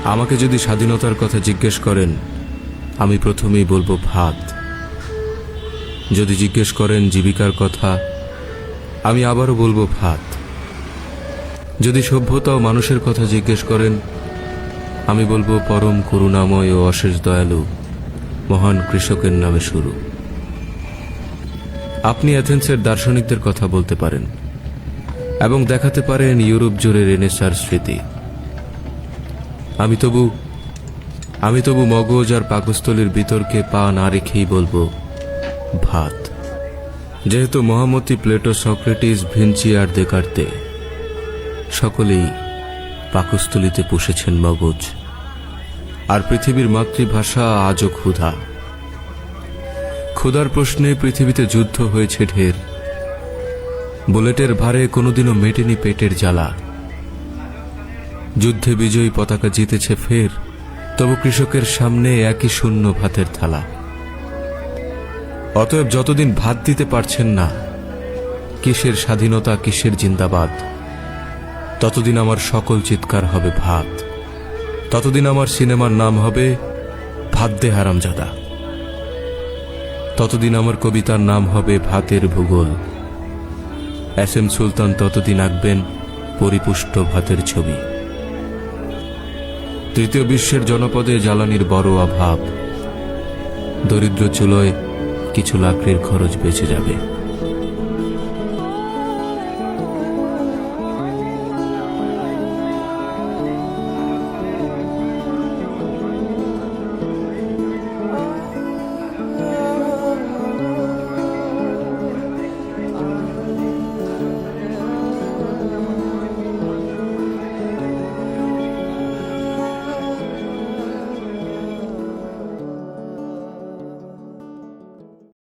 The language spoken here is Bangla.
আমাকে যদি স্বাধীনতার কথা জিজ্ঞেস করেন, আমি প্রথমেই বলবো ভাত। যদি জিজ্ঞেস করেন জীবিকার কথা, আমি আবারও বলবো ভাত। যদি সভ্যতা ও মানুষের কথা জিজ্ঞেস করেন, আমি বলবো পরম করুণাময় ও অশেষ দয়ালু মহান কৃষকের নামে শুরু। আপনি অ্যাথেন্সের দার্শনিকদের কথা বলতে পারেন এবং দেখাতে পারেন ইউরোপ জুড়ে রেনেসাঁর স্মৃতি। আমি তবু মগজ আর পাকস্থলীর বিতর্কে পা না রেখেই বলবো ভাত। যেহেতু মহামতি, প্লেটো, সক্রেটিস, ভিঞ্চি আর দেকার্তে সকলেই পাকস্থলীতে পুষেছেন মগজ, আর পৃথিবীর মাতৃভাষা আজও ক্ষুধা। ক্ষুধার প্রশ্নে পৃথিবীতে যুদ্ধ হয়েছে ঢের। বুলেটের ভারে কোনোদিনও মেটেনি পেটের জ্বালা। যুদ্ধে বিজয়ী পতাকা জিতেছে ফের, তবু কৃষকের সামনে একই শূন্য ভাতের থালা। অতএব যতদিন ভাত দিতে পারছেন না, কিসের স্বাধীনতা, কিসের জিন্দাবাদ, ততদিন আমার সকল চিৎকার হবে ভাত। ততদিন আমার সিনেমার নাম হবে ভাত দে হারামজাদা। ততদিন আমার কবিতার নাম হবে ভাতের ভূগোল। এস.এম. সুলতান ততদিন আঁকবেন পরিপুষ্ট ভাতের ছবি। তৃতীয় বিশ্বের জনপদে জ্বালানির বড় অভাব। দরিদ্র চুলোয় কিছু লাকড়ির খরচ বেঁচে যাবে।